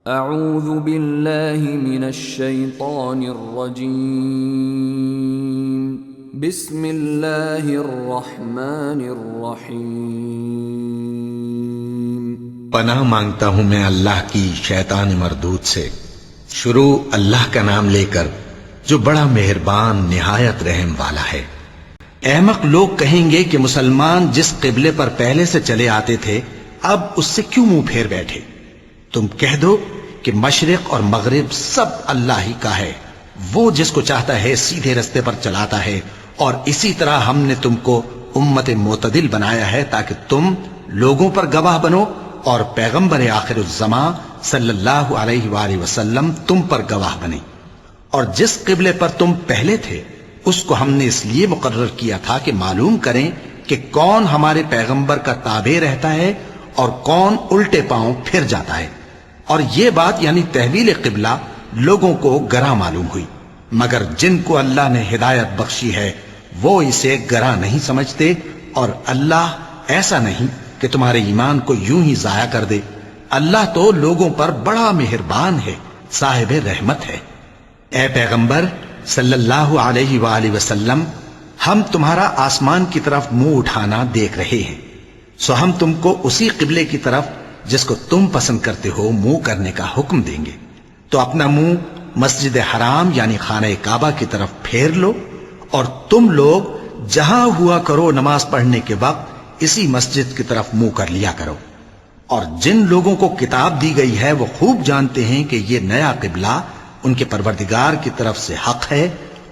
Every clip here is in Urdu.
اعوذ باللہ من الشیطان الرجیم بسم اللہ الرحمن الرحیم۔ پناہ مانگتا ہوں میں اللہ کی شیطان مردود سے۔ شروع اللہ کا نام لے کر جو بڑا مہربان نہایت رحم والا ہے۔ احمق لوگ کہیں گے کہ مسلمان جس قبلے پر پہلے سے چلے آتے تھے اب اس سے کیوں منہ پھیر بیٹھے؟ تم کہہ دو کہ مشرق اور مغرب سب اللہ ہی کا ہے، وہ جس کو چاہتا ہے سیدھے رستے پر چلاتا ہے، اور اسی طرح ہم نے تم کو امت معتدل بنایا ہے تاکہ تم لوگوں پر گواہ بنو اور پیغمبر آخر الزمان صلی اللہ علیہ وآلہ وسلم تم پر گواہ بنے۔ اور جس قبلے پر تم پہلے تھے اس کو ہم نے اس لیے مقرر کیا تھا کہ معلوم کریں کہ کون ہمارے پیغمبر کا تابع رہتا ہے اور کون الٹے پاؤں پھر جاتا ہے۔ اور یہ بات یعنی تحویل قبلہ لوگوں کو گراں معلوم ہوئی، مگر جن کو اللہ نے ہدایت بخشی ہے وہ اسے گراں نہیں سمجھتے، اور اللہ ایسا نہیں کہ تمہارے ایمان کو یوں ہی ضائع کر دے۔ اللہ تو لوگوں پر بڑا مہربان ہے، صاحب رحمت ہے۔ اے پیغمبر صلی اللہ علیہ وآلہ وسلم، ہم تمہارا آسمان کی طرف منہ اٹھانا دیکھ رہے ہیں، سو ہم تم کو اسی قبلے کی طرف جس کو تم پسند کرتے ہو منہ کرنے کا حکم دیں گے۔ تو اپنا منہ مسجد حرام یعنی خانہ کعبہ کی طرف پھیر لو، اور تم لوگ جہاں ہوا کرو نماز پڑھنے کے وقت اسی مسجد کی طرف منہ کر لیا کرو۔ اور جن لوگوں کو کتاب دی گئی ہے وہ خوب جانتے ہیں کہ یہ نیا قبلہ ان کے پروردگار کی طرف سے حق ہے،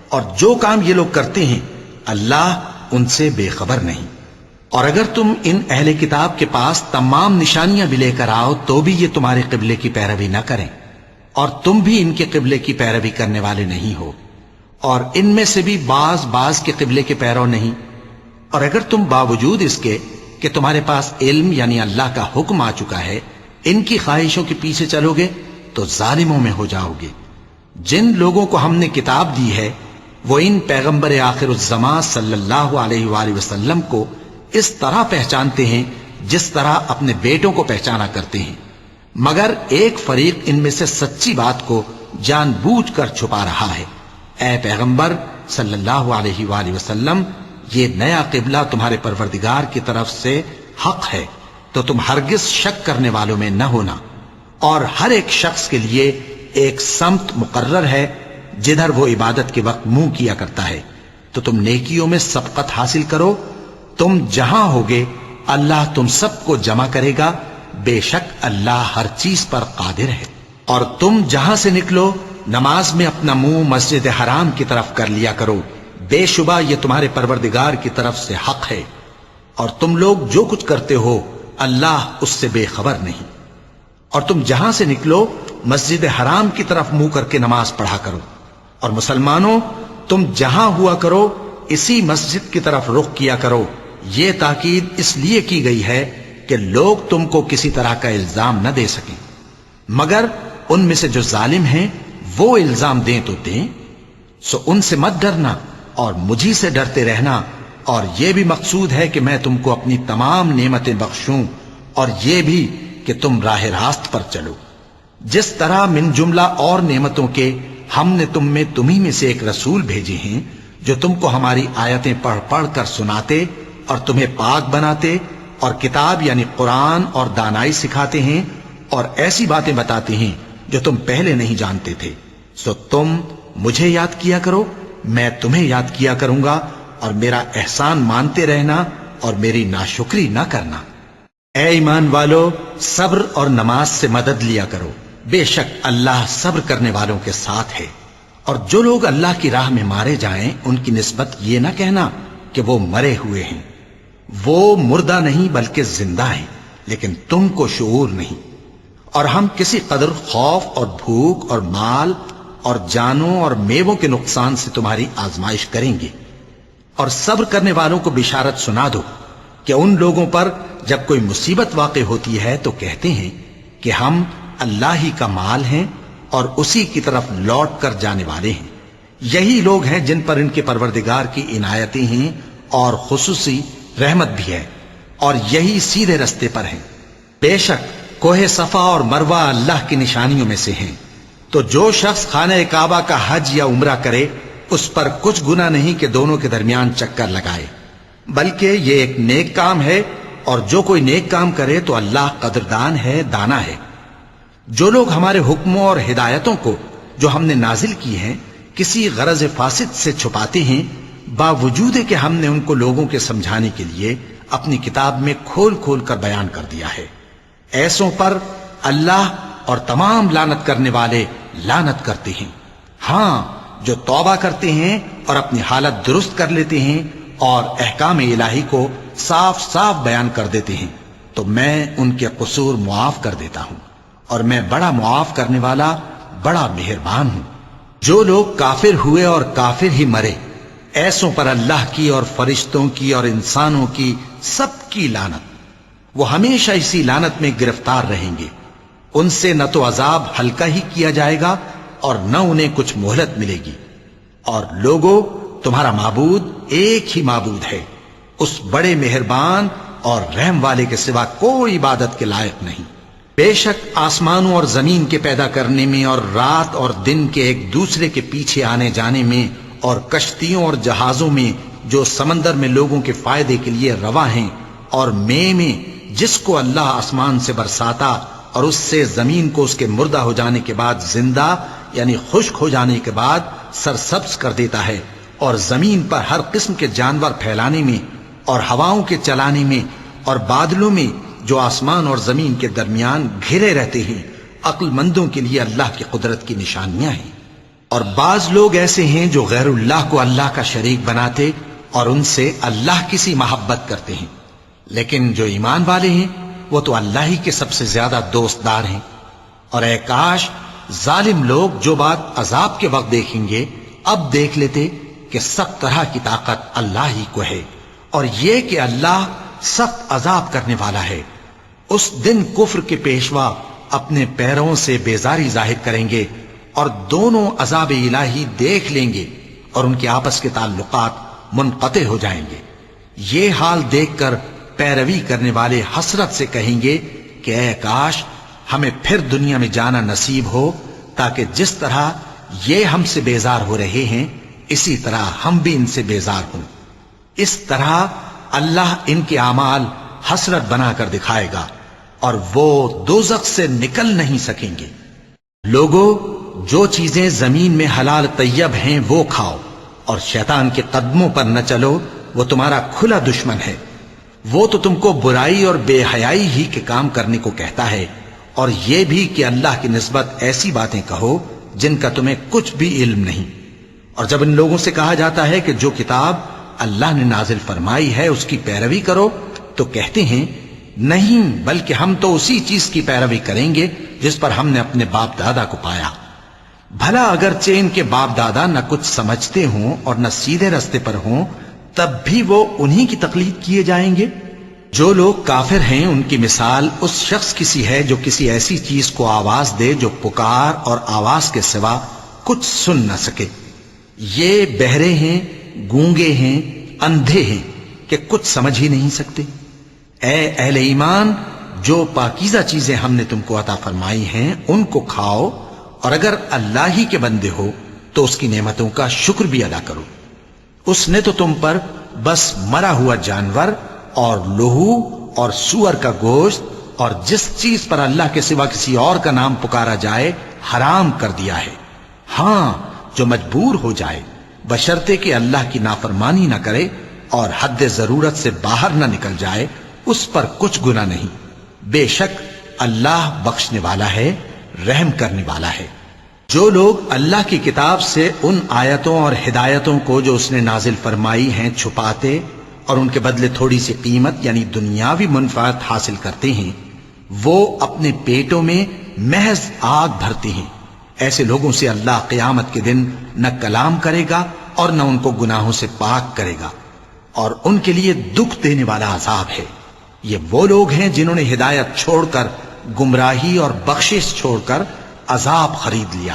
اور جو کام یہ لوگ کرتے ہیں اللہ ان سے بے خبر نہیں۔ اور اگر تم ان اہل کتاب کے پاس تمام نشانیاں بھی لے کر آؤ تو بھی یہ تمہارے قبلے کی پیروی نہ کریں، اور تم بھی ان کے قبلے کی پیروی کرنے والے نہیں ہو، اور ان میں سے بھی بعض کے قبلے کے پیرو نہیں۔ اور اگر تم باوجود اس کے کہ تمہارے پاس علم یعنی اللہ کا حکم آ چکا ہے ان کی خواہشوں کے پیچھے چلو گے تو ظالموں میں ہو جاؤ گے۔ جن لوگوں کو ہم نے کتاب دی ہے وہ ان پیغمبر آخر الزمان صلی اللہ علیہ وآلہ وسلم کو اس طرح پہچانتے ہیں جس طرح اپنے بیٹوں کو پہچانا کرتے ہیں، مگر ایک فریق ان میں سے سچی بات کو جان بوجھ کر چھپا رہا ہے۔ اے پیغمبر صلی اللہ علیہ وآلہ وسلم، یہ نیا قبلہ تمہارے پروردگار کی طرف سے حق ہے، تو تم ہرگز شک کرنے والوں میں نہ ہونا۔ اور ہر ایک شخص کے لیے ایک سمت مقرر ہے جدھر وہ عبادت کے وقت منہ کیا کرتا ہے، تو تم نیکیوں میں سبقت حاصل کرو۔ تم جہاں ہوگے اللہ تم سب کو جمع کرے گا، بے شک اللہ ہر چیز پر قادر ہے۔ اور تم جہاں سے نکلو نماز میں اپنا منہ مسجد حرام کی طرف کر لیا کرو، بے شبہ یہ تمہارے پروردگار کی طرف سے حق ہے، اور تم لوگ جو کچھ کرتے ہو اللہ اس سے بے خبر نہیں۔ اور تم جہاں سے نکلو مسجد حرام کی طرف منہ کر کے نماز پڑھا کرو، اور مسلمانوں تم جہاں ہوا کرو اسی مسجد کی طرف رخ کیا کرو۔ یہ تاکید اس لیے کی گئی ہے کہ لوگ تم کو کسی طرح کا الزام نہ دے سکیں، مگر ان میں سے جو ظالم ہیں وہ الزام دیں تو دیں، سو ان سے مت ڈرنا اور مجھی سے ڈرتے رہنا۔ اور یہ بھی مقصود ہے کہ میں تم کو اپنی تمام نعمتیں بخشوں، اور یہ بھی کہ تم راہ راست پر چلو۔ جس طرح من جملہ اور نعمتوں کے ہم نے تمہیں میں سے ایک رسول بھیجے ہیں جو تم کو ہماری آیتیں پڑھ پڑھ کر سناتے اور تمہیں پاک بناتے، اور کتاب یعنی قرآن اور دانائی سکھاتے ہیں، اور ایسی باتیں بتاتے ہیں جو تم پہلے نہیں جانتے تھے۔ سو تم مجھے یاد کیا کرو، میں تمہیں یاد کیا کروں گا، اور میرا احسان مانتے رہنا اور میری ناشکری نہ کرنا۔ اے ایمان والو، صبر اور نماز سے مدد لیا کرو، بے شک اللہ صبر کرنے والوں کے ساتھ ہے۔ اور جو لوگ اللہ کی راہ میں مارے جائیں ان کی نسبت یہ نہ کہنا کہ وہ مرے ہوئے ہیں، وہ مردہ نہیں بلکہ زندہ ہیں، لیکن تم کو شعور نہیں۔ اور ہم کسی قدر خوف اور بھوک اور مال اور جانوں اور میووں کے نقصان سے تمہاری آزمائش کریں گے۔ اور صبر کرنے والوں کو بشارت سنا دو کہ ان لوگوں پر جب کوئی مصیبت واقع ہوتی ہے تو کہتے ہیں کہ ہم اللہ ہی کا مال ہیں اور اسی کی طرف لوٹ کر جانے والے ہیں۔ یہی لوگ ہیں جن پر ان کے پروردگار کی عنایتیں ہیں اور خصوصی رحمت بھی ہے، اور یہی سیدھے رستے پر ہیں۔ بے شک کوہ صفا اور مروہ اللہ کی نشانیوں میں سے ہیں، تو جو شخص خانہ کعبہ کا حج یا عمرہ کرے اس پر کچھ گناہ نہیں کہ دونوں کے درمیان چکر لگائے، بلکہ یہ ایک نیک کام ہے، اور جو کوئی نیک کام کرے تو اللہ قدردان ہے، دانا ہے۔ جو لوگ ہمارے حکموں اور ہدایتوں کو جو ہم نے نازل کی ہیں کسی غرض فاسد سے چھپاتے ہیں، باوجود کہ ہم نے ان کو لوگوں کے سمجھانے کے لیے اپنی کتاب میں کھول کھول کر بیان کر دیا ہے، ایسوں پر اللہ اور تمام لعنت کرنے والے لعنت کرتے ہیں۔ ہاں، جو توبہ کرتے ہیں اور اپنی حالت درست کر لیتے ہیں اور احکام الہی کو صاف صاف بیان کر دیتے ہیں تو میں ان کے قصور معاف کر دیتا ہوں، اور میں بڑا معاف کرنے والا، بڑا مہربان ہوں۔ جو لوگ کافر ہوئے اور کافر ہی مرے، ایسوں پر اللہ کی اور فرشتوں کی اور انسانوں کی سب کی لعنت، وہ ہمیشہ اسی لعنت میں گرفتار رہیں گے۔ ان سے نہ تو عذاب ہلکا ہی کیا جائے گا اور نہ انہیں کچھ مہلت ملے گی۔ اور لوگوں، تمہارا معبود ایک ہی معبود ہے، اس بڑے مہربان اور رحم والے کے سوا کوئی عبادت کے لائق نہیں۔ بے شک آسمانوں اور زمین کے پیدا کرنے میں اور رات اور دن کے ایک دوسرے کے پیچھے آنے جانے میں اور کشتیوں اور جہازوں میں جو سمندر میں لوگوں کے فائدے کے لیے رواں ہیں، اور میں جس کو اللہ آسمان سے برساتا اور اس سے زمین کو اس کے مردہ ہو جانے کے بعد زندہ یعنی خشک ہو جانے کے بعد سرسبز کر دیتا ہے، اور زمین پر ہر قسم کے جانور پھیلانے میں اور ہواؤں کے چلانے میں اور بادلوں میں جو آسمان اور زمین کے درمیان گھرے رہتے ہیں، عقل مندوں کے لیے اللہ کی قدرت کی نشانیاں ہیں۔ اور بعض لوگ ایسے ہیں جو غیر اللہ کو اللہ کا شریک بناتے اور ان سے اللہ کی سی محبت کرتے ہیں، لیکن جو ایمان والے ہیں وہ تو اللہ ہی کے سب سے زیادہ دوست دار ہیں۔ اور اے کاش ظالم لوگ جو بات عذاب کے وقت دیکھیں گے اب دیکھ لیتے کہ سخت طرح کی طاقت اللہ ہی کو ہے، اور یہ کہ اللہ سخت عذاب کرنے والا ہے۔ اس دن کفر کے پیشوا اپنے پیروں سے بیزاری ظاہر کریں گے اور دونوں عذاب الہی دیکھ لیں گے اور ان کے آپس کے تعلقات منقطع ہو جائیں گے۔ یہ حال دیکھ کر پیروی کرنے والے حسرت سے کہیں گے کہ اے کاش ہمیں پھر دنیا میں جانا نصیب ہو، تاکہ جس طرح یہ ہم سے بیزار ہو رہے ہیں اسی طرح ہم بھی ان سے بیزار ہوں۔ اس طرح اللہ ان کے اعمال حسرت بنا کر دکھائے گا اور وہ دوزخ سے نکل نہیں سکیں گے۔ لوگوں، جو چیزیں زمین میں حلال طیب ہیں وہ کھاؤ، اور شیطان کے قدموں پر نہ چلو، وہ تمہارا کھلا دشمن ہے۔ وہ تو تم کو برائی اور بے حیائی ہی کے کام کرنے کو کہتا ہے، اور یہ بھی کہ اللہ کی نسبت ایسی باتیں کہو جن کا تمہیں کچھ بھی علم نہیں۔ اور جب ان لوگوں سے کہا جاتا ہے کہ جو کتاب اللہ نے نازل فرمائی ہے اس کی پیروی کرو، تو کہتے ہیں نہیں، بلکہ ہم تو اسی چیز کی پیروی کریں گے جس پر ہم نے اپنے باپ دادا کو پایا۔ بھلا اگرچہ ان کے باپ دادا نہ کچھ سمجھتے ہوں اور نہ سیدھے رستے پر ہوں، تب بھی وہ انہی کی تقلید کیے جائیں گے۔ جو لوگ کافر ہیں ان کی مثال اس شخص کی سی ہے جو کسی ایسی چیز کو آواز دے جو پکار اور آواز کے سوا کچھ سن نہ سکے۔ یہ بہرے ہیں، گونگے ہیں، اندھے ہیں کہ کچھ سمجھ ہی نہیں سکتے۔ اے اہل ایمان، جو پاکیزہ چیزیں ہم نے تم کو عطا فرمائی ہیں ان کو کھاؤ، اور اگر اللہ ہی کے بندے ہو تو اس کی نعمتوں کا شکر بھی ادا کرو۔ اس نے تو تم پر بس مرا ہوا جانور اور لہو اور سور کا گوشت اور جس چیز پر اللہ کے سوا کسی اور کا نام پکارا جائے حرام کر دیا ہے۔ ہاں، جو مجبور ہو جائے، بشرطے کہ اللہ کی نافرمانی نہ کرے اور حد ضرورت سے باہر نہ نکل جائے، اس پر کچھ گناہ نہیں۔ بے شک اللہ بخشنے والا ہے، رحم کرنے والا ہے۔ جو لوگ اللہ کی کتاب سے ان آیتوں اور ہدایتوں کو جو اس نے نازل فرمائی ہیں چھپاتے اور ان کے بدلے تھوڑی سی قیمت یعنی دنیاوی منفعت حاصل کرتے ہیں، وہ اپنے پیٹوں میں محض آگ بھرتے ہیں۔ ایسے لوگوں سے اللہ قیامت کے دن نہ کلام کرے گا اور نہ ان کو گناہوں سے پاک کرے گا، اور ان کے لیے دکھ دینے والا عذاب ہے۔ یہ وہ لوگ ہیں جنہوں نے ہدایت چھوڑ کر گمراہی اور بخشش چھوڑ کر عذاب خرید لیا۔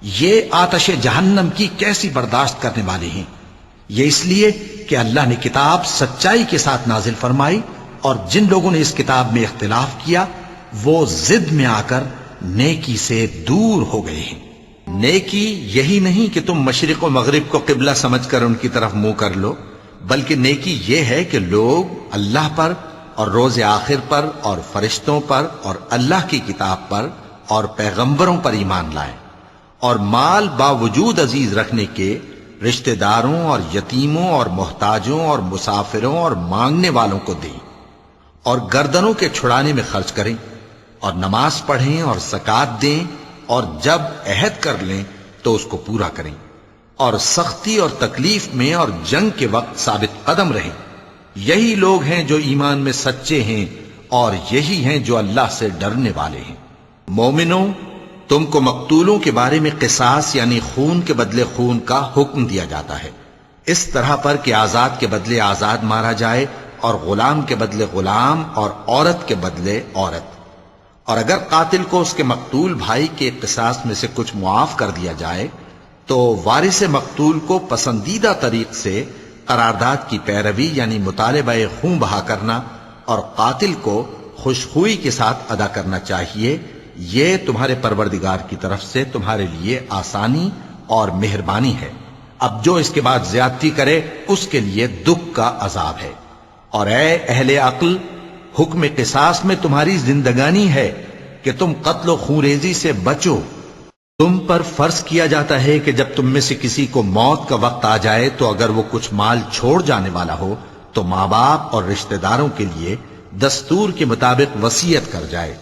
یہ آتش جہنم کی کیسی برداشت کرنے والے ہیں۔ یہ اس لیے کہ اللہ نے کتاب سچائی کے ساتھ نازل فرمائی، اور جن لوگوں نے اس کتاب میں اختلاف کیا وہ ضد میں آ کر نیکی سے دور ہو گئے ہیں۔ نیکی یہی نہیں کہ تم مشرق و مغرب کو قبلہ سمجھ کر ان کی طرف منہ کر لو، بلکہ نیکی یہ ہے کہ لوگ اللہ پر اور روز آخر پر اور فرشتوں پر اور اللہ کی کتاب پر اور پیغمبروں پر ایمان لائیں، اور مال باوجود عزیز رکھنے کے رشتہ داروں اور یتیموں اور محتاجوں اور مسافروں اور مانگنے والوں کو دیں، اور گردنوں کے چھڑانے میں خرچ کریں، اور نماز پڑھیں اور زکوٰۃ دیں، اور جب عہد کر لیں تو اس کو پورا کریں، اور سختی اور تکلیف میں اور جنگ کے وقت ثابت قدم رہیں۔ یہی لوگ ہیں جو ایمان میں سچے ہیں، اور یہی ہیں جو اللہ سے ڈرنے والے ہیں۔ مومنوں، تم کو مقتولوں کے بارے میں قصاص یعنی خون کے بدلے خون کا حکم دیا جاتا ہے، اس طرح پر کہ آزاد کے بدلے آزاد مارا جائے، اور غلام کے بدلے غلام، اور عورت کے بدلے عورت۔ اور اگر قاتل کو اس کے مقتول بھائی کے قصاص میں سے کچھ معاف کر دیا جائے تو وارث مقتول کو پسندیدہ طریق سے قرارداد کی پیروی یعنی مطالبہ خون بہا کرنا اور قاتل کو خوشخوئی کے ساتھ ادا کرنا چاہیے۔ یہ تمہارے پروردگار کی طرف سے تمہارے لیے آسانی اور مہربانی ہے۔ اب جو اس کے بعد زیادتی کرے اس کے لیے دکھ کا عذاب ہے۔ اور اے اہل عقل، حکم قصاص میں تمہاری زندگانی ہے کہ تم قتل و خونریزی سے بچو۔ تم پر فرض کیا جاتا ہے کہ جب تم میں سے کسی کو موت کا وقت آ جائے تو اگر وہ کچھ مال چھوڑ جانے والا ہو تو ماں باپ اور رشتہ داروں کے لیے دستور کے مطابق وصیت کر جائے۔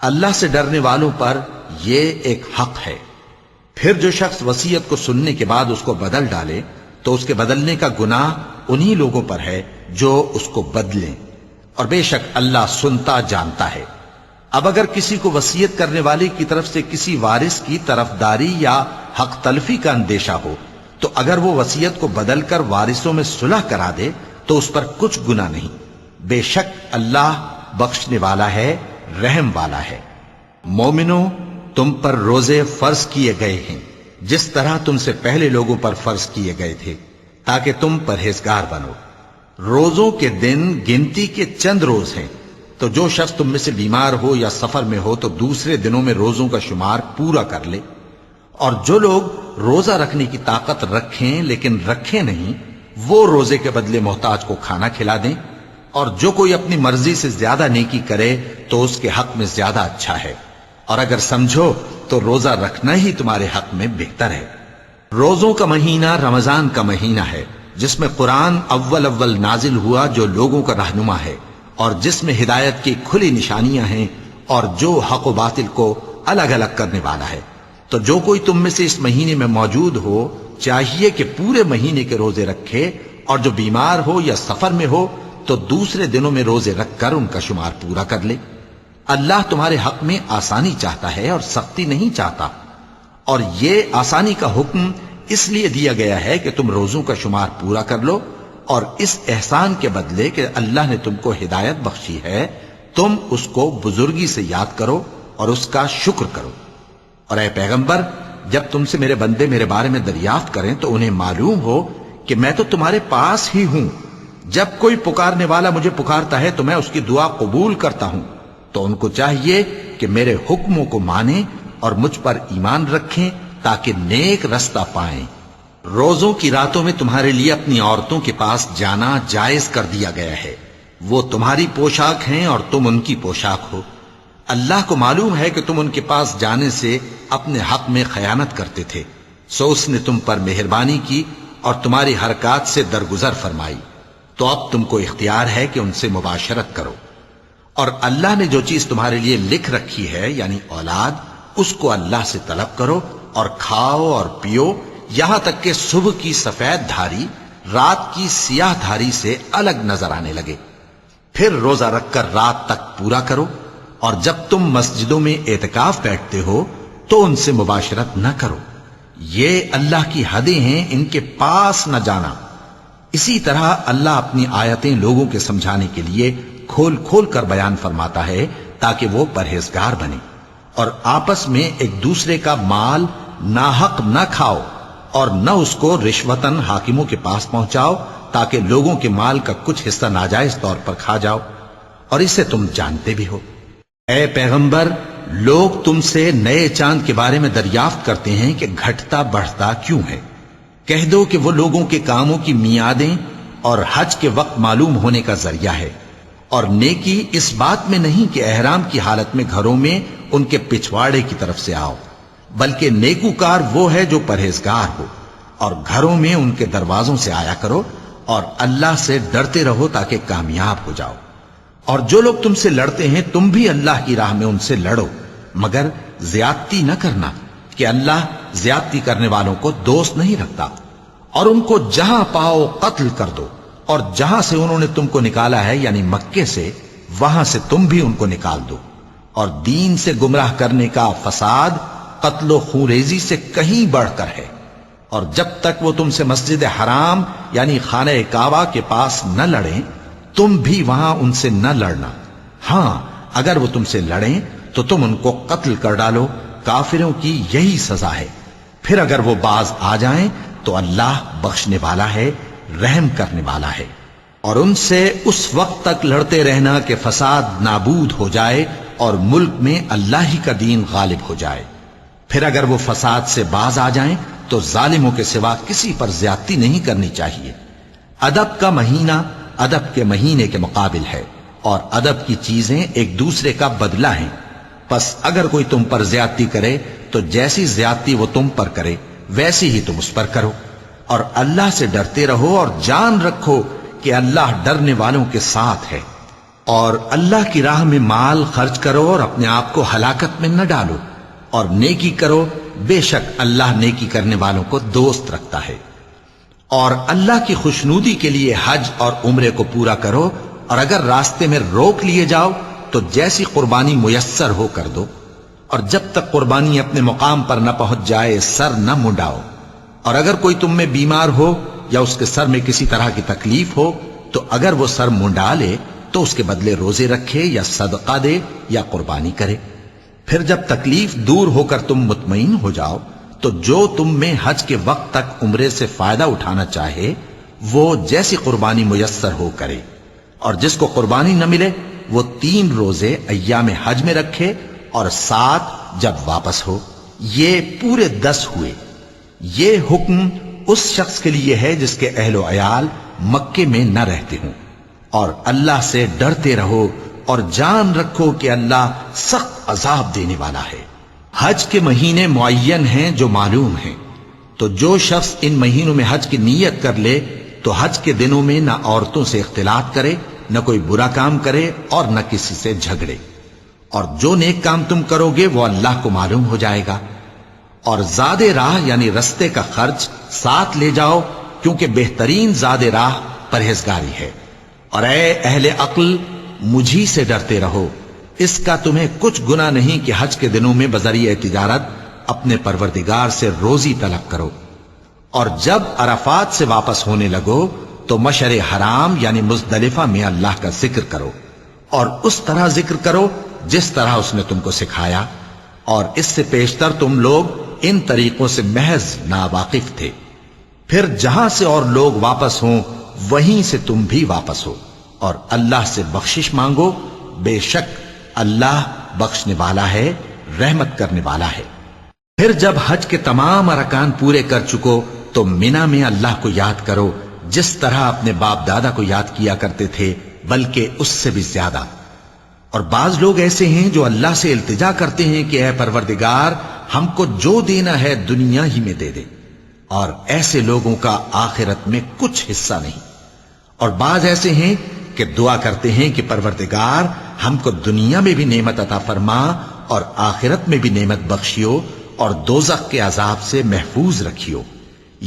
اللہ سے ڈرنے والوں پر یہ ایک حق ہے۔ پھر جو شخص وصیت کو سننے کے بعد اس کو بدل ڈالے تو اس کے بدلنے کا گناہ انہی لوگوں پر ہے جو اس کو بدلیں، اور بے شک اللہ سنتا جانتا ہے۔ اب اگر کسی کو وصیت کرنے والے کی طرف سے کسی وارث کی طرفداری یا حق تلفی کا اندیشہ ہو تو اگر وہ وصیت کو بدل کر وارثوں میں صلح کرا دے تو اس پر کچھ گناہ نہیں، بے شک اللہ بخشنے والا ہے، رحم والا ہے۔ مومنوں، تم پر روزے فرض کیے گئے ہیں جس طرح تم سے پہلے لوگوں پر فرض کیے گئے تھے تاکہ تم پرہیزگار بنو۔ روزوں کے دن گنتی کے چند روز ہیں، تو جو شخص تم میں سے بیمار ہو یا سفر میں ہو تو دوسرے دنوں میں روزوں کا شمار پورا کر لے۔ اور جو لوگ روزہ رکھنے کی طاقت رکھیں لیکن رکھیں نہیں، وہ روزے کے بدلے محتاج کو کھانا کھلا دیں۔ اور جو کوئی اپنی مرضی سے زیادہ نیکی کرے تو اس کے حق میں زیادہ اچھا ہے، اور اگر سمجھو تو روزہ رکھنا ہی تمہارے حق میں بہتر ہے۔ روزوں کا مہینہ رمضان کا مہینہ ہے جس میں قرآن اول نازل ہوا، جو لوگوں کا رہنما ہے اور جس میں ہدایت کی کھلی نشانیاں ہیں اور جو حق و باطل کو الگ الگ کرنے والا ہے۔ تو جو کوئی تم میں سے اس مہینے میں موجود ہو چاہیے کہ پورے مہینے کے روزے رکھے، اور جو بیمار ہو یا سفر میں ہو تو دوسرے دنوں میں روزے رکھ کر ان کا شمار پورا کر لے۔ اللہ تمہارے حق میں آسانی چاہتا ہے اور سختی نہیں چاہتا، اور یہ آسانی کا حکم اس لیے دیا گیا ہے کہ تم روزوں کا شمار پورا کر لو، اور اس احسان کے بدلے کہ اللہ نے تم کو ہدایت بخشی ہے تم اس کو بزرگی سے یاد کرو اور اس کا شکر کرو۔ اور اے پیغمبر، جب تم سے میرے بندے میرے بارے میں دریافت کریں تو انہیں معلوم ہو کہ میں تو تمہارے پاس ہی ہوں۔ جب کوئی پکارنے والا مجھے پکارتا ہے تو میں اس کی دعا قبول کرتا ہوں، تو ان کو چاہیے کہ میرے حکموں کو مانیں اور مجھ پر ایمان رکھیں تاکہ نیک رستہ پائیں۔ روزوں کی راتوں میں تمہارے لیے اپنی عورتوں کے پاس جانا جائز کر دیا گیا ہے، وہ تمہاری پوشاک ہیں اور تم ان کی پوشاک ہو۔ اللہ کو معلوم ہے کہ تم ان کے پاس جانے سے اپنے حق میں خیانت کرتے تھے، سو اس نے تم پر مہربانی کی اور تمہاری حرکات سے درگزر فرمائی، تو اب تم کو اختیار ہے کہ ان سے مباشرت کرو۔ اور اللہ نے جو چیز تمہارے لیے لکھ رکھی ہے یعنی اولاد، اس کو اللہ سے طلب کرو اور کھاؤ اور پیو یہاں تک کہ صبح کی سفید دھاری رات کی سیاہ دھاری سے الگ نظر آنے لگے، پھر روزہ رکھ کر رات تک پورا کرو۔ اور جب تم مسجدوں میں اعتکاف بیٹھتے ہو تو ان سے مباشرت نہ کرو، یہ اللہ کی حدیں ہیں، ان کے پاس نہ جانا۔ اسی طرح اللہ اپنی آیتیں لوگوں کے سمجھانے کے لیے کھول کھول کر بیان فرماتا ہے تاکہ وہ پرہیزگار بنے۔ اور آپس میں ایک دوسرے کا مال ناحق نہ کھاؤ اور نہ اس کو رشوتاً حاکموں کے پاس پہنچاؤ تاکہ لوگوں کے مال کا کچھ حصہ ناجائز طور پر کھا جاؤ، اور اسے تم جانتے بھی ہو۔ اے پیغمبر، لوگ تم سے نئے چاند کے بارے میں دریافت کرتے ہیں کہ گھٹتا بڑھتا کیوں ہے۔ کہہ دو کہ وہ لوگوں کے کاموں کی میعادیں اور حج کے وقت معلوم ہونے کا ذریعہ ہے، اور نیکی اس بات میں نہیں کہ احرام کی حالت میں گھروں میں ان کے پچھواڑے کی طرف سے آؤ، بلکہ نیکوکار وہ ہے جو پرہیزگار ہو، اور گھروں میں ان کے دروازوں سے آیا کرو، اور اللہ سے ڈرتے رہو تاکہ کامیاب ہو جاؤ۔ اور جو لوگ تم سے لڑتے ہیں تم بھی اللہ کی راہ میں ان سے لڑو، مگر زیادتی نہ کرنا، کہ اللہ زیادتی کرنے والوں کو دوست نہیں رکھتا۔ اور ان کو جہاں پاؤ قتل کر دو، اور جہاں سے انہوں نے تم کو نکالا ہے یعنی مکے سے، وہاں سے تم بھی ان کو نکال دو۔ اور دین سے گمراہ کرنے کا فساد قتل و خونریزی سے کہیں بڑھ کر ہے۔ اور جب تک وہ تم سے مسجد حرام یعنی خانہ کعبہ کے پاس نہ لڑیں، تم بھی وہاں ان سے نہ لڑنا۔ ہاں، اگر وہ تم سے لڑیں تو تم ان کو قتل کر ڈالو، کافروں کی یہی سزا ہے۔ پھر اگر وہ باز آ جائیں تو اللہ بخشنے والا ہے، رحم کرنے والا ہے۔ اور ان سے اس وقت تک لڑتے رہنا کہ فساد نابود ہو جائے اور ملک میں اللہ ہی کا دین غالب ہو جائے۔ پھر اگر وہ فساد سے باز آ جائیں تو ظالموں کے سوا کسی پر زیادتی نہیں کرنی چاہیے۔ ادب کا مہینہ ادب کے مہینے کے مقابل ہے، اور ادب کی چیزیں ایک دوسرے کا بدلہ ہیں۔ پس اگر کوئی تم پر زیادتی کرے تو جیسی زیادتی وہ تم پر کرے ویسی ہی تم اس پر کرو، اور اللہ سے ڈرتے رہو اور جان رکھو کہ اللہ ڈرنے والوں کے ساتھ ہے۔ اور اللہ کی راہ میں مال خرچ کرو اور اپنے آپ کو ہلاکت میں نہ ڈالو، اور نیکی کرو، بے شک اللہ نیکی کرنے والوں کو دوست رکھتا ہے۔ اور اللہ کی خوشنودی کے لیے حج اور عمرے کو پورا کرو، اور اگر راستے میں روک لیے جاؤ تو جیسی قربانی میسر ہو کر دو، اور جب تک قربانی اپنے مقام پر نہ پہنچ جائے سر نہ منڈاؤ۔ اور اگر کوئی تم میں بیمار ہو یا اس کے سر میں کسی طرح کی تکلیف ہو تو اگر وہ سر منڈا لے تو اس کے بدلے روزے رکھے یا صدقہ دے یا قربانی کرے۔ پھر جب تکلیف دور ہو کر تم مطمئن ہو جاؤ تو جو تم میں حج کے وقت تک عمرے سے فائدہ اٹھانا چاہے وہ جیسی قربانی میسر ہو کرے، اور جس کو قربانی نہ ملے وہ 3 روزے ایام حج میں رکھے اور 7 جب واپس ہو، یہ پورے 10 ہوئے۔ یہ حکم اس شخص کے لیے ہے جس کے اہل و عیال مکے میں نہ رہتے ہوں۔ اور اللہ سے ڈرتے رہو اور جان رکھو کہ اللہ سخت عذاب دینے والا ہے۔ حج کے مہینے معین ہیں جو معلوم ہیں، تو جو شخص ان مہینوں میں حج کی نیت کر لے تو حج کے دنوں میں نہ عورتوں سے اختلاط کرے، نہ کوئی برا کام کرے اور نہ کسی سے جھگڑے۔ اور جو نیک کام تم کرو گے وہ اللہ کو معلوم ہو جائے گا۔ اور زاد راہ یعنی رستے کا خرچ ساتھ لے جاؤ، کیونکہ بہترین زاد راہ پرہیزگاری ہے۔ اور اے اہل عقل، مجھی سے ڈرتے رہو، اس کا تمہیں کچھ گناہ نہیں کہ حج کے دنوں میں بذریعہ تجارت اپنے پروردگار سے روزی طلب کرو۔ اور جب عرفات سے واپس ہونے لگو تو مشعر حرام یعنی مزدلفہ میں اللہ کا ذکر کرو، اور اس طرح ذکر کرو جس طرح اس نے تم کو سکھایا، اور اس سے پیشتر تم لوگ ان طریقوں سے محض ناواقف تھے۔ پھر جہاں سے اور لوگ واپس ہوں وہیں سے تم بھی واپس ہو، اور اللہ سے بخشش مانگو، بے شک اللہ بخشنے والا ہے، رحمت کرنے والا ہے۔ پھر جب حج کے تمام ارکان پورے کر چکو تو مینا میں اللہ کو یاد کرو جس طرح اپنے باپ دادا کو یاد کیا کرتے تھے، بلکہ اس سے بھی زیادہ۔ اور بعض لوگ ایسے ہیں جو اللہ سے التجا کرتے ہیں کہ اے پروردگار، ہم کو جو دینا ہے دنیا ہی میں دے دے، اور ایسے لوگوں کا آخرت میں کچھ حصہ نہیں۔ اور بعض ایسے ہیں کہ دعا کرتے ہیں کہ پروردگار ہم کو دنیا میں بھی نعمت عطا فرما اور آخرت میں بھی نعمت بخشیو اور دوزخ کے عذاب سے محفوظ رکھیو۔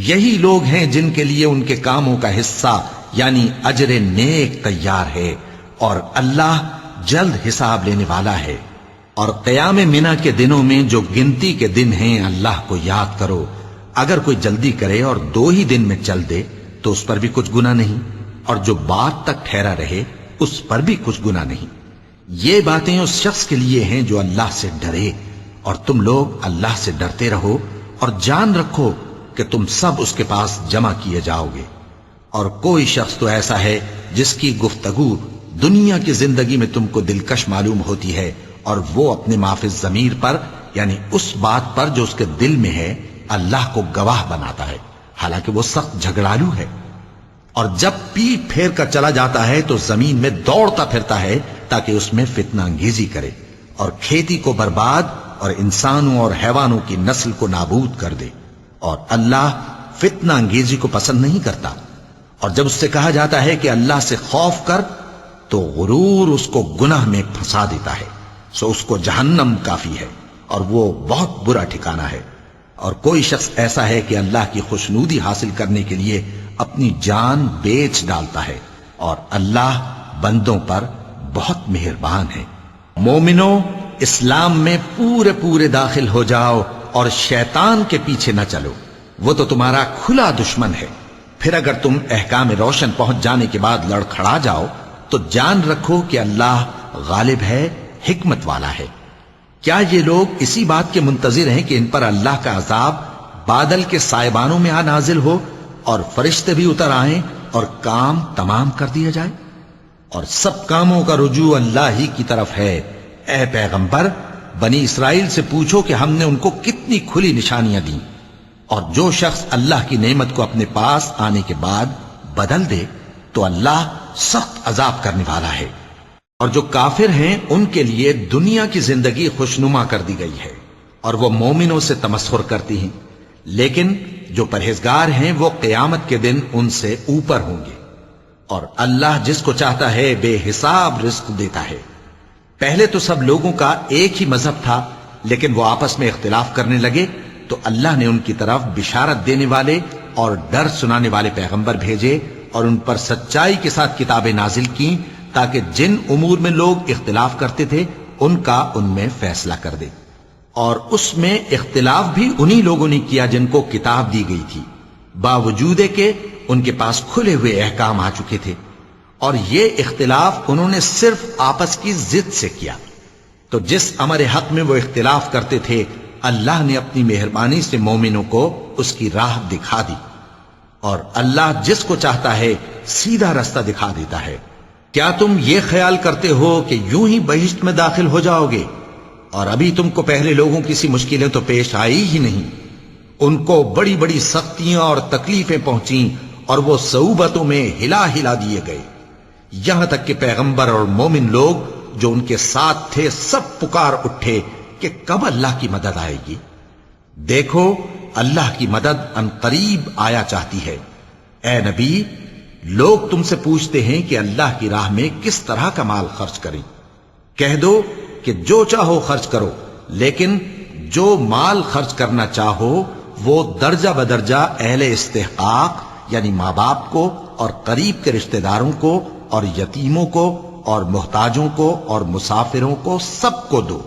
یہی لوگ ہیں جن کے لیے ان کے کاموں کا حصہ یعنی اجر نیک تیار ہے، اور اللہ جلد حساب لینے والا ہے۔ اور قیام منی کے دنوں میں جو گنتی کے دن ہیں اللہ کو یاد کرو۔ اگر کوئی جلدی کرے اور 2 ہی دن میں چل دے تو اس پر بھی کچھ گناہ نہیں، اور جو بات تک ٹھہرا رہے اس پر بھی کچھ گناہ نہیں۔ یہ باتیں اس شخص کے لیے ہیں جو اللہ سے ڈرے، اور تم لوگ اللہ سے ڈرتے رہو اور جان رکھو کہ تم سب اس کے پاس جمع کیے جاؤ گے۔ اور کوئی شخص تو ایسا ہے جس کی گفتگو دنیا کی زندگی میں تم کو دلکش معلوم ہوتی ہے اور وہ اپنے معافی ضمیر پر یعنی اس بات پر جو اس کے دل میں ہے اللہ کو گواہ بناتا ہے، حالانکہ وہ سخت جھگڑالو ہے۔ اور جب پیٹ پھیر کر چلا جاتا ہے تو زمین میں دوڑتا پھرتا ہے تاکہ اس میں فتنہ انگیزی کرے اور کھیتی کو برباد اور انسانوں اور حیوانوں کی نسل کو نابود کر دے، اور اللہ فتنہ انگیزی کو پسند نہیں کرتا۔ اور جب اس سے کہا جاتا ہے کہ اللہ سے خوف کر تو غرور اس کو گناہ میں پھنسا دیتا ہے، سو اس کو جہنم کافی ہے اور وہ بہت برا ٹھکانہ ہے۔ اور کوئی شخص ایسا ہے کہ اللہ کی خوشنودی حاصل کرنے کے لیے اپنی جان بیچ ڈالتا ہے، اور اللہ بندوں پر بہت مہربان ہے۔ مومنو، اسلام میں پورے پورے داخل ہو جاؤ اور شیطان کے پیچھے نہ چلو، وہ تو تمہارا کھلا دشمن ہے۔ پھر اگر تم احکام روشن پہنچ جانے کے بعد لڑکھڑا جاؤ تو جان رکھو کہ اللہ غالب ہے، حکمت والا ہے۔ کیا یہ لوگ اسی بات کے منتظر ہیں کہ ان پر اللہ کا عذاب بادل کے سائبانوں میں آ نازل ہو اور فرشتے بھی اتر آئیں اور کام تمام کر دیا جائے؟ اور سب کاموں کا رجوع اللہ ہی کی طرف ہے۔ اے پیغمبر، بنی اسرائیل سے پوچھو کہ ہم نے ان کو کتنی کھلی نشانیاں دیں، اور جو شخص اللہ کی نعمت کو اپنے پاس آنے کے بعد بدل دے تو اللہ سخت عذاب کرنے والا ہے۔ اور جو کافر ہیں ان کے لیے دنیا کی زندگی خوشنما کر دی گئی ہے اور وہ مومنوں سے تمسخر کرتی ہیں، لیکن جو پرہیزگار ہیں وہ قیامت کے دن ان سے اوپر ہوں گے۔ اور اللہ جس کو چاہتا ہے بے حساب رزق دیتا ہے۔ پہلے تو سب لوگوں کا ایک ہی مذہب تھا، لیکن وہ آپس میں اختلاف کرنے لگے تو اللہ نے ان کی طرف بشارت دینے والے اور ڈر سنانے والے پیغمبر بھیجے اور ان پر سچائی کے ساتھ کتابیں نازل کی تاکہ جن امور میں لوگ اختلاف کرتے تھے ان کا ان میں فیصلہ کر دے۔ اور اس میں اختلاف بھی انہی لوگوں نے کیا جن کو کتاب دی گئی تھی، باوجود کہ ان کے پاس کھلے ہوئے احکام آ چکے تھے، اور یہ اختلاف انہوں نے صرف آپس کی ضد سے کیا۔ تو جس امر حق میں وہ اختلاف کرتے تھے اللہ نے اپنی مہربانی سے مومنوں کو اس کی راہ دکھا دی، اور اللہ جس کو چاہتا ہے سیدھا رستہ دکھا دیتا ہے۔ کیا تم یہ خیال کرتے ہو کہ یوں ہی بہشت میں داخل ہو جاؤ گے، اور ابھی تم کو پہلے لوگوں کی سی مشکلیں تو پیش آئی ہی نہیں؟ ان کو بڑی بڑی سختیاں اور تکلیفیں پہنچیں اور وہ صعوبتوں میں ہلا ہلا دیے گئے، یہاں تک کہ پیغمبر اور مومن لوگ جو ان کے ساتھ تھے سب پکار اٹھے کہ کب اللہ کی مدد آئے گی۔ دیکھو اللہ کی مدد ان قریب آیا چاہتی ہے۔ اے نبی، لوگ تم سے پوچھتے ہیں کہ اللہ کی راہ میں کس طرح کا مال خرچ کریں۔ کہہ دو کہ جو چاہو خرچ کرو، لیکن جو مال خرچ کرنا چاہو وہ درجہ بدرجہ اہل استحقاق یعنی ماں باپ کو اور قریب کے رشتہ داروں کو اور یتیموں کو اور محتاجوں کو اور مسافروں کو سب کو دو،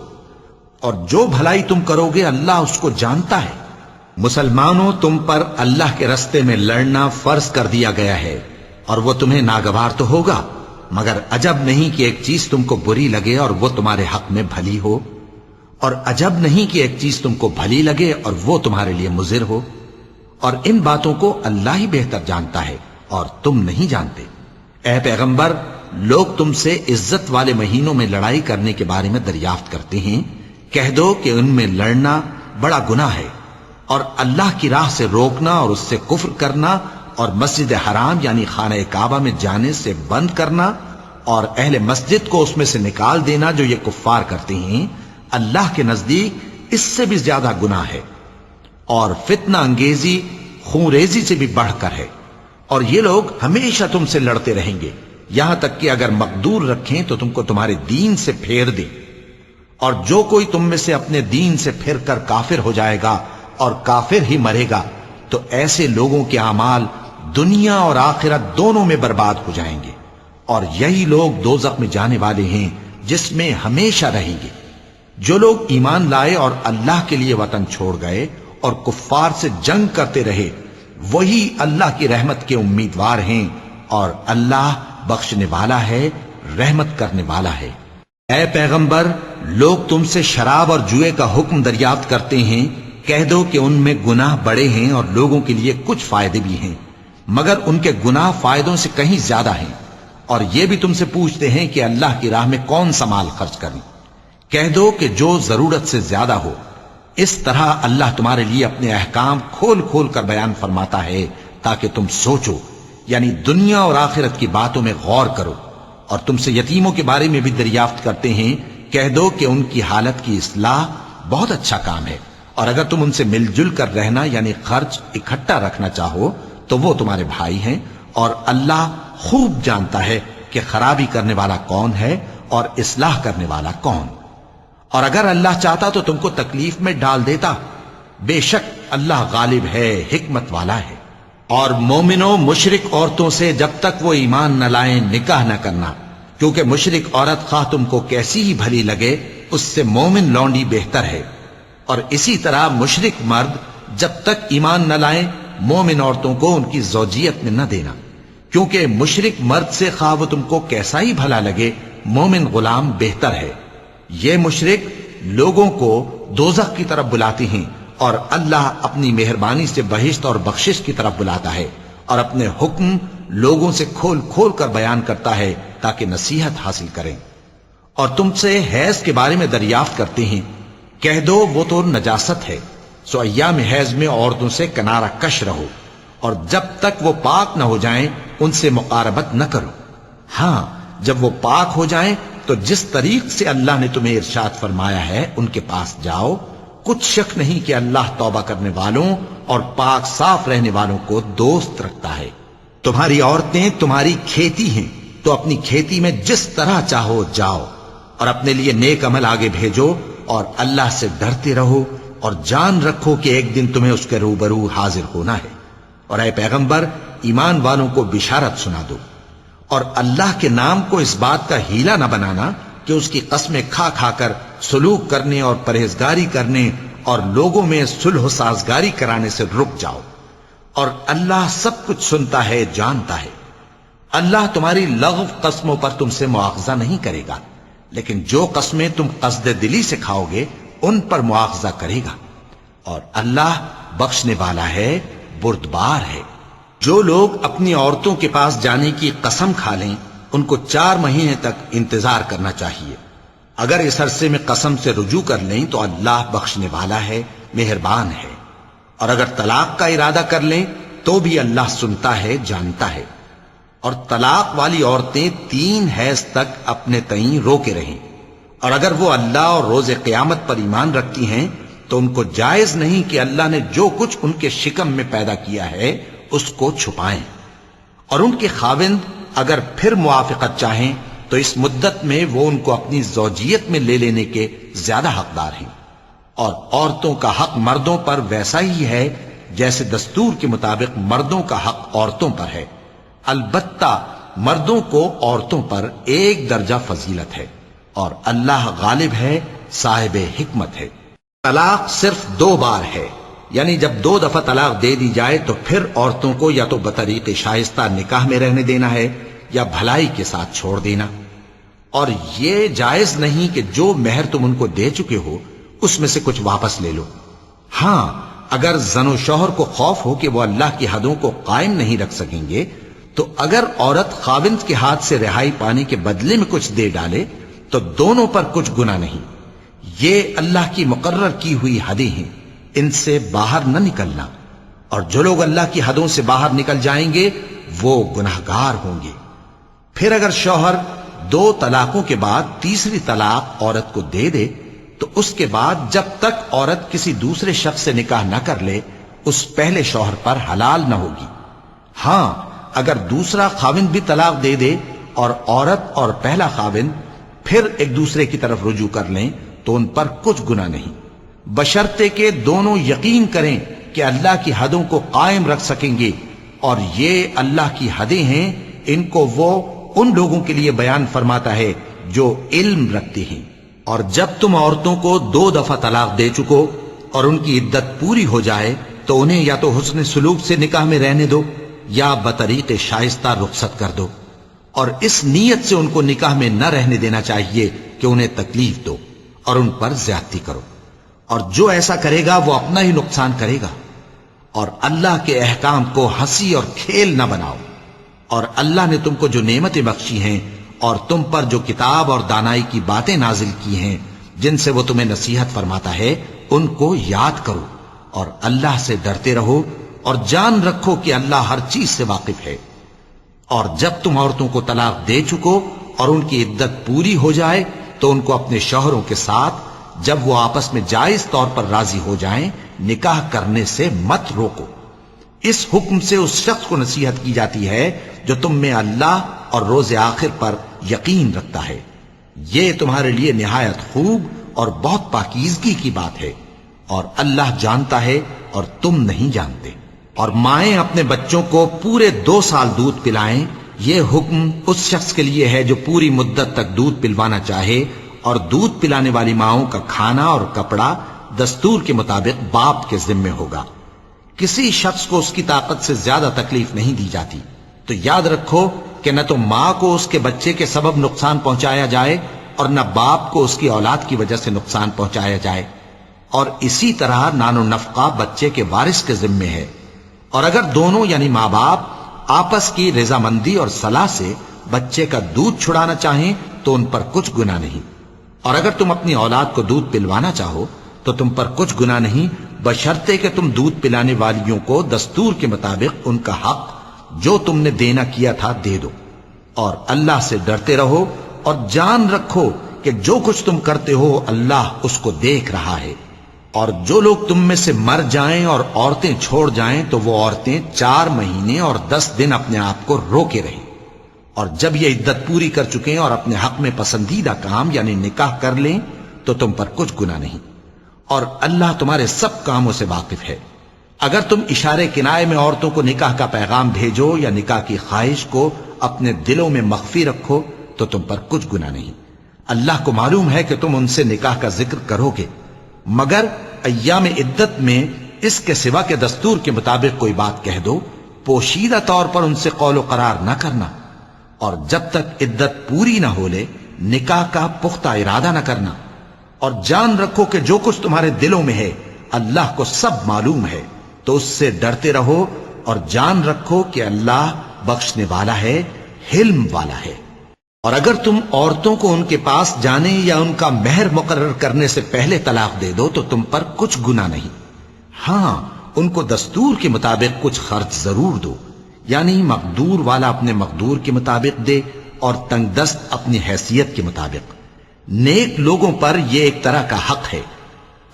اور جو بھلائی تم کرو گے اللہ اس کو جانتا ہے۔ مسلمانوں، تم پر اللہ کے رستے میں لڑنا فرض کر دیا گیا ہے، اور وہ تمہیں ناگوار تو ہوگا، مگر عجب نہیں کہ ایک چیز تم کو بری لگے اور وہ تمہارے حق میں بھلی ہو، اور عجب نہیں کہ ایک چیز تم کو بھلی لگے اور وہ تمہارے لیے مضر ہو، اور ان باتوں کو اللہ ہی بہتر جانتا ہے اور تم نہیں جانتے۔ اے پیغمبر، لوگ تم سے عزت والے مہینوں میں لڑائی کرنے کے بارے میں دریافت کرتے ہیں، کہہ دو کہ ان میں لڑنا بڑا گناہ ہے، اور اللہ کی راہ سے روکنا اور اس سے کفر کرنا اور مسجد حرام یعنی خانہ کعبہ میں جانے سے بند کرنا اور اہل مسجد کو اس میں سے نکال دینا جو یہ کفار کرتے ہیں، اللہ کے نزدیک اس سے بھی زیادہ گناہ ہے، اور فتنہ انگیزی خونریزی سے بھی بڑھ کر ہے۔ اور یہ لوگ ہمیشہ تم سے لڑتے رہیں گے، یہاں تک کہ اگر مقدور رکھیں تو تم کو تمہارے دین سے پھیر دیں، اور جو کوئی تم میں سے اپنے دین سے پھر کر کافر ہو جائے گا اور کافر ہی مرے گا تو ایسے لوگوں کے اعمال دنیا اور آخرت دونوں میں برباد ہو جائیں گے، اور یہی لوگ دوزخ میں جانے والے ہیں جس میں ہمیشہ رہیں گے۔ جو لوگ ایمان لائے اور اللہ کے لیے وطن چھوڑ گئے اور کفار سے جنگ کرتے رہے وہی اللہ کی رحمت کے امیدوار ہیں، اور اللہ بخشنے والا ہے، رحمت کرنے والا ہے۔ اے پیغمبر، لوگ تم سے شراب اور جوئے کا حکم دریافت کرتے ہیں، کہہ دو کہ ان میں گناہ بڑے ہیں اور لوگوں کے لیے کچھ فائدے بھی ہیں، مگر ان کے گناہ فائدوں سے کہیں زیادہ ہیں۔ اور یہ بھی تم سے پوچھتے ہیں کہ اللہ کی راہ میں کون سا مال خرچ کریں۔ کہہ دو کہ جو ضرورت سے زیادہ ہو. اس طرح اللہ تمہارے لیے اپنے احکام کھول کھول کر بیان فرماتا ہے تاکہ تم سوچو، یعنی دنیا اور آخرت کی باتوں میں غور کرو. اور تم سے یتیموں کے بارے میں بھی دریافت کرتے ہیں، کہہ دو کہ ان کی حالت کی اصلاح بہت اچھا کام ہے، اور اگر تم ان سے مل جل کر رہنا یعنی خرچ اکٹھا رکھنا چاہو تو وہ تمہارے بھائی ہیں، اور اللہ خوب جانتا ہے کہ خرابی کرنے والا کون ہے اور اصلاح کرنے والا کون. اور اگر اللہ چاہتا تو تم کو تکلیف میں ڈال دیتا، بے شک اللہ غالب ہے، حکمت والا ہے. اور مومنوں، مشرک عورتوں سے جب تک وہ ایمان نہ لائیں نکاح نہ کرنا، کیونکہ مشرک عورت خواہ تم کو کیسی ہی بھلی لگے اس سے مومن لونڈی بہتر ہے. اور اسی طرح مشرک مرد جب تک ایمان نہ لائیں مومن عورتوں کو ان کی زوجیت میں نہ دینا، کیونکہ مشرک مرد سے خواہ وہ تم کو کیسا ہی بھلا لگے مومن غلام بہتر ہے. یہ مشرک لوگوں کو دوزخ کی طرف بلاتے ہیں، اور اللہ اپنی مہربانی سے بہشت اور بخشش کی طرف بلاتا ہے، اور اپنے حکم لوگوں سے کھول کھول کر بیان کرتا ہے تاکہ نصیحت حاصل کریں. اور تم سے حیض کے بارے میں دریافت کرتے ہیں، کہہ دو وہ تو نجاست ہے، سو ایام حیض میں عورتوں سے کنارہ کش رہو، اور جب تک وہ پاک نہ ہو جائیں ان سے مقاربت نہ کرو. ہاں، جب وہ پاک ہو جائیں تو جس طریق سے اللہ نے تمہیں ارشاد فرمایا ہے ان کے پاس جاؤ. کچھ شک نہیں کہ اللہ توبہ کرنے والوں اور پاک صاف رہنے والوں کو دوست رکھتا ہے. تمہاری عورتیں تمہاری کھیتی ہیں، تو اپنی کھیتی میں جس طرح چاہو جاؤ، اور اپنے لیے نیک عمل آگے بھیجو، اور اللہ سے ڈرتے رہو، اور جان رکھو کہ ایک دن تمہیں اس کے روبرو حاضر ہونا ہے. اور اے پیغمبر، ایمان والوں کو بشارت سنا دو، اور اللہ کے نام کو اس بات کا ہیلا نہ بنانا کہ اس کی قسمیں کھا کھا کر سلوک کرنے اور پرہیزگاری کرنے اور لوگوں میں صلح و سازگاری کرانے سے رک جاؤ. اور اللہ سب کچھ سنتا ہے، جانتا ہے. اللہ تمہاری لغو قسموں پر تم سے مواخذہ نہیں کرے گا، لیکن جو قسمیں تم قصد دلی سے کھاؤ گے ان پر مواخذہ کرے گا. اور اللہ بخشنے والا ہے، بردبار ہے. جو لوگ اپنی عورتوں کے پاس جانے کی قسم کھا لیں ان کو 4 مہینے تک انتظار کرنا چاہیے. اگر اس عرصے میں قسم سے رجوع کر لیں تو اللہ بخشنے والا ہے، مہربان ہے. اور اگر طلاق کا ارادہ کر لیں تو بھی اللہ سنتا ہے، جانتا ہے. اور طلاق والی عورتیں 3 حیض تک اپنے تئیں روکے رہیں، اور اگر وہ اللہ اور روز قیامت پر ایمان رکھتی ہیں تو ان کو جائز نہیں کہ اللہ نے جو کچھ ان کے شکم میں پیدا کیا ہے اس کو چھپائیں. اور ان کے خاوند اگر پھر موافقت چاہیں تو اس مدت میں وہ ان کو اپنی زوجیت میں لے لینے کے زیادہ حقدار ہیں. اور عورتوں کا حق مردوں پر ویسا ہی ہے جیسے دستور کے مطابق مردوں کا حق عورتوں پر ہے. البتہ مردوں کو عورتوں پر 1 درجہ فضیلت ہے، اور اللہ غالب ہے، صاحب حکمت ہے. طلاق صرف 2 بار ہے، یعنی جب 2 دفعہ طلاق دے دی جائے تو پھر عورتوں کو یا تو بطریق شائستہ نکاح میں رہنے دینا ہے یا بھلائی کے ساتھ چھوڑ دینا. اور یہ جائز نہیں کہ جو مہر تم ان کو دے چکے ہو اس میں سے کچھ واپس لے لو. ہاں، اگر زن و شوہر کو خوف ہو کہ وہ اللہ کی حدوں کو قائم نہیں رکھ سکیں گے تو اگر عورت خاوند کے ہاتھ سے رہائی پانے کے بدلے میں کچھ دے ڈالے تو دونوں پر کچھ گناہ نہیں. یہ اللہ کی مقرر کی ہوئی حدیں ہیں، ان سے باہر نہ نکلنا. اور جو لوگ اللہ کی حدوں سے باہر نکل جائیں گے وہ گناہگار ہوں گے. پھر اگر شوہر 2 طلاقوں کے بعد تیسری طلاق عورت کو دے دے تو اس کے بعد جب تک عورت کسی دوسرے شخص سے نکاح نہ کر لے اس پہلے شوہر پر حلال نہ ہوگی. ہاں، اگر دوسرا خاوند بھی طلاق دے دے اور عورت اور پہلا خاوند پھر ایک دوسرے کی طرف رجوع کر لیں تو ان پر کچھ گناہ نہیں، بشرطے کہ دونوں یقین کریں کہ اللہ کی حدوں کو قائم رکھ سکیں گے. اور یہ اللہ کی حدیں ہیں، ان کو وہ ان لوگوں کے لیے بیان فرماتا ہے جو علم رکھتے ہیں. اور جب تم عورتوں کو 2 دفعہ طلاق دے چکو اور ان کی عدت پوری ہو جائے تو انہیں یا تو حسن سلوک سے نکاح میں رہنے دو یا بطریق شائستہ رخصت کر دو. اور اس نیت سے ان کو نکاح میں نہ رہنے دینا چاہیے کہ انہیں تکلیف دو اور ان پر زیادتی کرو. اور جو ایسا کرے گا وہ اپنا ہی نقصان کرے گا. اور اللہ کے احکام کو ہنسی اور کھیل نہ بناؤ. اور اللہ نے تم کو جو نعمتیں بخشی ہیں اور تم پر جو کتاب اور دانائی کی باتیں نازل کی ہیں جن سے وہ تمہیں نصیحت فرماتا ہے ان کو یاد کرو، اور اللہ سے ڈرتے رہو، اور جان رکھو کہ اللہ ہر چیز سے واقف ہے۔ اور جب تم عورتوں کو طلاق دے چکو اور ان کی عدت پوری ہو جائے تو ان کو اپنے شوہروں کے ساتھ جب وہ آپس میں جائز طور پر راضی ہو جائیں نکاح کرنے سے مت روکو۔ اس حکم سے اس شخص کو نصیحت کی جاتی ہے جو تم میں اللہ اور روز آخر پر یقین رکھتا ہے۔ یہ تمہارے لیے نہایت خوب اور بہت پاکیزگی کی بات ہے، اور اللہ جانتا ہے اور تم نہیں جانتے۔ اور مائیں اپنے بچوں کو پورے 2 سال دودھ پلائیں، یہ حکم اس شخص کے لیے ہے جو پوری مدت تک دودھ پلوانا چاہے، اور دودھ پلانے والی ماؤں کا کھانا اور کپڑا دستور کے مطابق باپ کے ذمے ہوگا۔ کسی شخص کو اس کی طاقت سے زیادہ تکلیف نہیں دی جاتی، تو یاد رکھو کہ نہ تو ماں کو اس کے بچے کے سبب نقصان پہنچایا جائے اور نہ باپ کو اس کی اولاد کی وجہ سے نقصان پہنچایا جائے، اور اسی طرح نان و نفقہ بچے کے وارث کے ذمے ہے۔ اور اگر دونوں یعنی ماں باپ آپس کی رضامندی اور صلاح سے بچے کا دودھ چھڑانا چاہیں تو ان پر کچھ گناہ نہیں، اور اگر تم اپنی اولاد کو دودھ پلوانا چاہو تو تم پر کچھ گناہ نہیں، بشرطے کہ تم دودھ پلانے والیوں کو دستور کے مطابق ان کا حق جو تم نے دینا کیا تھا دے دو۔ اور اللہ سے ڈرتے رہو اور جان رکھو کہ جو کچھ تم کرتے ہو اللہ اس کو دیکھ رہا ہے۔ اور جو لوگ تم میں سے مر جائیں اور عورتیں چھوڑ جائیں تو وہ عورتیں 4 مہینے اور 10 دن اپنے آپ کو روکے رہیں، اور جب یہ عدت پوری کر چکیں اور اپنے حق میں پسندیدہ کام یعنی نکاح کر لیں تو تم پر کچھ گناہ نہیں، اور اللہ تمہارے سب کاموں سے واقف ہے۔ اگر تم اشارے کنائے میں عورتوں کو نکاح کا پیغام بھیجو یا نکاح کی خواہش کو اپنے دلوں میں مخفی رکھو تو تم پر کچھ گناہ نہیں۔ اللہ کو معلوم ہے کہ تم ان سے نکاح کا ذکر کرو گے، مگر ایام عدت میں اس کے سوا کے دستور کے مطابق کوئی بات کہہ دو، پوشیدہ طور پر ان سے قول و قرار نہ کرنا، اور جب تک عدت پوری نہ ہو لے نکاح کا پختہ ارادہ نہ کرنا۔ اور جان رکھو کہ جو کچھ تمہارے دلوں میں ہے اللہ کو سب معلوم ہے، تو اس سے ڈرتے رہو اور جان رکھو کہ اللہ بخشنے والا ہے، حلم والا ہے۔ اور اگر تم عورتوں کو ان کے پاس جانے یا ان کا مہر مقرر کرنے سے پہلے طلاق دے دو تو تم پر کچھ گناہ نہیں، ہاں ان کو دستور کے مطابق کچھ خرچ ضرور دو، یعنی مقدور والا اپنے مقدور کے مطابق دے اور تنگ دست اپنی حیثیت کے مطابق۔ نیک لوگوں پر یہ ایک طرح کا حق ہے۔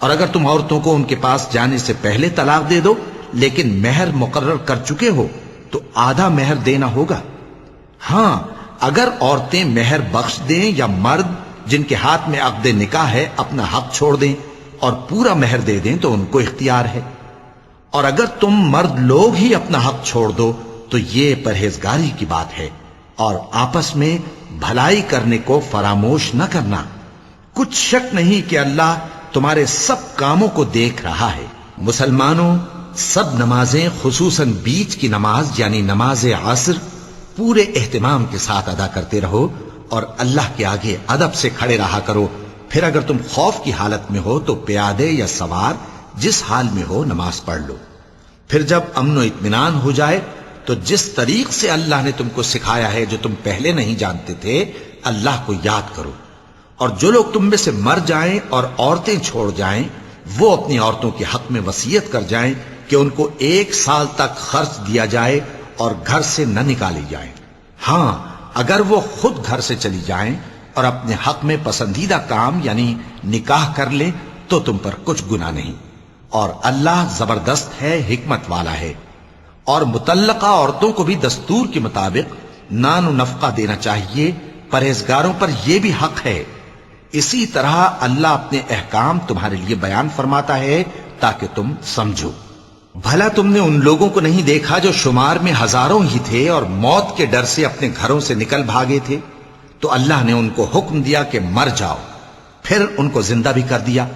اور اگر تم عورتوں کو ان کے پاس جانے سے پہلے طلاق دے دو لیکن مہر مقرر کر چکے ہو تو آدھا مہر دینا ہوگا۔ ہاں اگر عورتیں مہر بخش دیں یا مرد جن کے ہاتھ میں عقد نکاح ہے اپنا حق چھوڑ دیں اور پورا مہر دے دیں تو ان کو اختیار ہے۔ اور اگر تم مرد لوگ ہی اپنا حق چھوڑ دو تو یہ پرہیزگاری کی بات ہے، اور آپس میں بھلائی کرنے کو فراموش نہ کرنا۔ کچھ شک نہیں کہ اللہ تمہارے سب کاموں کو دیکھ رہا ہے۔ مسلمانوں، سب نمازیں خصوصاً بیچ کی نماز یعنی نماز عصر پورے اہتمام کے ساتھ ادا کرتے رہو اور اللہ کے آگے ادب سے کھڑے رہا کرو۔ پھر اگر تم خوف کی حالت میں ہو تو پیادے یا سوار جس حال میں ہو نماز پڑھ لو۔ پھر جب امن و اطمینان ہو جائے تو جس طریق سے اللہ نے تم کو سکھایا ہے جو تم پہلے نہیں جانتے تھے اللہ کو یاد کرو۔ اور جو لوگ تم میں سے مر جائیں اور عورتیں چھوڑ جائیں وہ اپنی عورتوں کے حق میں وصیت کر جائیں کہ ان کو 1 سال تک خرچ دیا جائے اور گھر سے نہ نکالی جائیں۔ ہاں اگر وہ خود گھر سے چلی جائیں اور اپنے حق میں پسندیدہ کام یعنی نکاح کر لیں تو تم پر کچھ گناہ نہیں، اور اللہ زبردست ہے، حکمت والا ہے۔ اور مطلقہ عورتوں کو بھی دستور کے مطابق نان و نفقہ دینا چاہیے، پرہیزگاروں پر یہ بھی حق ہے۔ اسی طرح اللہ اپنے احکام تمہارے لیے بیان فرماتا ہے تاکہ تم سمجھو۔ بھلا تم نے ان لوگوں کو نہیں دیکھا جو شمار میں ہزاروں ہی تھے اور موت کے ڈر سے اپنے گھروں سے نکل بھاگے تھے؟ تو اللہ نے ان کو حکم دیا کہ مر جاؤ، پھر ان کو زندہ بھی کر دیا۔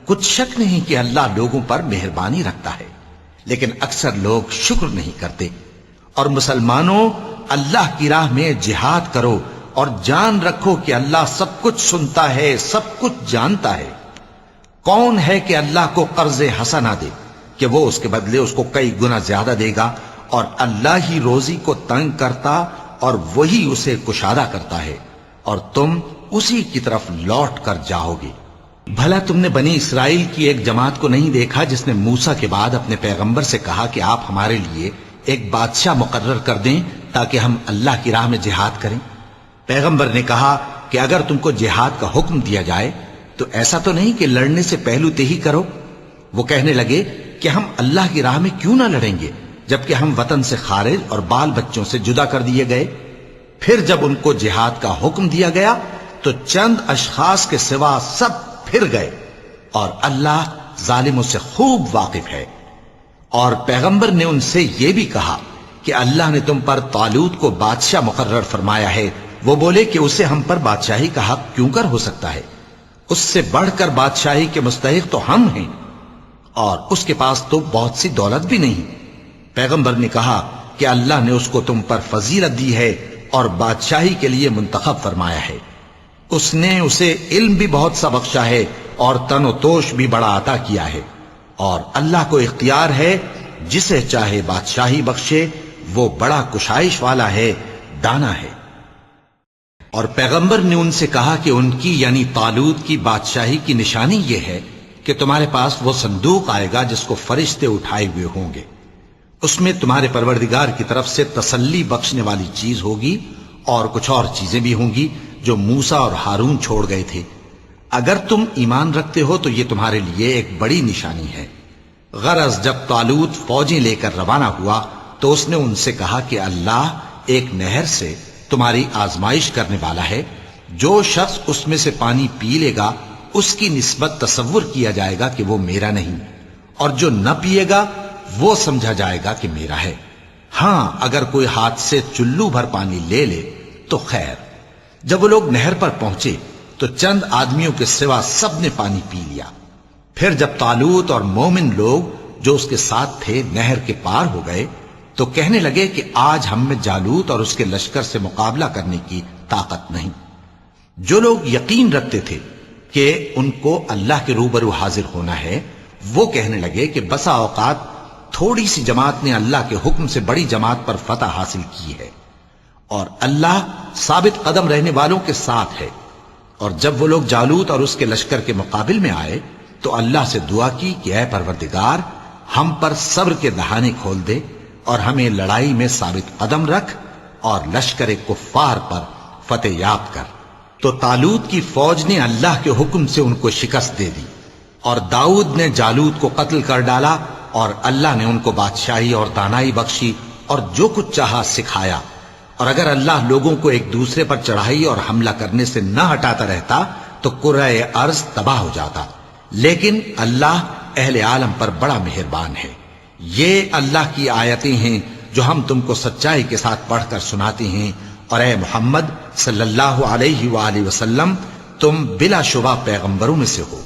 کچھ شک نہیں کہ اللہ لوگوں پر مہربانی رکھتا ہے، لیکن اکثر لوگ شکر نہیں کرتے۔ اور مسلمانوں، اللہ کی راہ میں جہاد کرو اور جان رکھو کہ اللہ سب کچھ سنتا ہے، سب کچھ جانتا ہے۔ کون ہے کہ اللہ کو قرض حسنہ دے کہ وہ اس کے بدلے اس کو کئی گنا زیادہ دے گا؟ اور اللہ ہی روزی کو تنگ کرتا اور وہی اسے کشادہ کرتا ہے، اور تم اسی کی طرف لوٹ کر جاؤ گے۔ بھلا تم نے بنی اسرائیل کی ایک جماعت کو نہیں دیکھا جس نے موسیٰ کے بعد اپنے پیغمبر سے کہا کہ آپ ہمارے لیے ایک بادشاہ مقرر کر دیں تاکہ ہم اللہ کی راہ میں جہاد کریں؟ پیغمبر نے کہا کہ اگر تم کو جہاد کا حکم دیا جائے تو ایسا تو نہیں کہ لڑنے سے پہلو تہی کرو۔ وہ کہنے لگے کہ ہم اللہ کی راہ میں کیوں نہ لڑیں گے جبکہ ہم وطن سے خارج اور بال بچوں سے جدا کر دیے گئے۔ پھر جب ان کو جہاد کا حکم دیا گیا تو چند اشخاص کے سوا سب پھر گئے، اور اللہ ظالموں سے خوب واقف ہے۔ اور پیغمبر نے ان سے یہ بھی کہا کہ اللہ نے تم پر طالوت کو بادشاہ مقرر فرمایا ہے۔ وہ بولے کہ اسے ہم پر بادشاہی کا حق کیوں کر ہو سکتا ہے؟ اس سے بڑھ کر بادشاہی کے مستحق تو ہم ہیں، اور اس کے پاس تو بہت سی دولت بھی نہیں۔ پیغمبر نے کہا کہ اللہ نے اس کو تم پر فضیلت دی ہے اور بادشاہی کے لیے منتخب فرمایا ہے۔ اس نے اسے علم بھی بہت سا بخشا ہے اور تن و توش بھی بڑا عطا کیا ہے، اور اللہ کو اختیار ہے جسے چاہے بادشاہی بخشے، وہ بڑا کشائش والا ہے، دانا ہے۔ اور پیغمبر نے ان سے کہا کہ ان کی یعنی طالوت کی بادشاہی کی نشانی یہ ہے کہ تمہارے پاس وہ صندوق آئے گا جس کو فرشتے اٹھائے ہوئے ہوں گے۔ اس میں تمہارے پروردگار کی طرف سے تسلی بخشنے والی چیز ہوگی، اور کچھ اور چیزیں بھی ہوں گی جو موسیٰ اور ہارون چھوڑ گئے تھے۔ اگر تم ایمان رکھتے ہو تو یہ تمہارے لیے ایک بڑی نشانی ہے۔ غرض جب طالوت فوجیں لے کر روانہ ہوا تو اس نے ان سے کہا کہ اللہ ایک نہر سے تمہاری آزمائش کرنے والا ہے، جو شخص اس میں سے پانی پی لے گا اس کی نسبت تصور کیا جائے گا کہ وہ میرا نہیں، اور جو نہ پیے گا وہ سمجھا جائے گا کہ میرا ہے۔ ہاں اگر کوئی ہاتھ سے چلو بھر پانی لے لے تو خیر۔ جب وہ لوگ نہر پر پہنچے تو چند آدمیوں کے سوا سب نے پانی پی لیا۔ پھر جب طالوت اور مومن لوگ جو اس کے ساتھ تھے نہر کے پار ہو گئے تو کہنے لگے کہ آج ہم میں جالوت اور اس کے لشکر سے مقابلہ کرنے کی طاقت نہیں۔ جو لوگ یقین رکھتے تھے کہ ان کو اللہ کے روبرو حاضر ہونا ہے، وہ کہنے لگے کہ بسا اوقات تھوڑی سی جماعت نے اللہ کے حکم سے بڑی جماعت پر فتح حاصل کی ہے، اور اللہ ثابت قدم رہنے والوں کے ساتھ ہے۔ اور جب وہ لوگ جالوت اور اس کے لشکر کے مقابل میں آئے تو اللہ سے دعا کی کہ اے پروردگار، ہم پر صبر کے دہانے کھول دے اور ہمیں لڑائی میں ثابت قدم رکھ اور لشکر کفار پر فتح یاب کر۔ تو طالوت کی فوج نے اللہ کے حکم سے ان کو شکست دے دی، اور داؤد نے جالوت کو قتل کر ڈالا، اور اللہ نے ان کو بادشاہی اور دانائی بخشی اور جو کچھ چاہا سکھایا۔ اور اگر اللہ لوگوں کو ایک دوسرے پر چڑھائی اور حملہ کرنے سے نہ ہٹاتا رہتا تو کرۂ ارض تباہ ہو جاتا، لیکن اللہ اہل عالم پر بڑا مہربان ہے۔ یہ اللہ کی آیتیں ہیں جو ہم تم کو سچائی کے ساتھ پڑھ کر سناتے ہیں، اور اے محمد صلی اللہ علیہ وآلہ وسلم تم بلا شبہ پیغمبروں میں سے ہو۔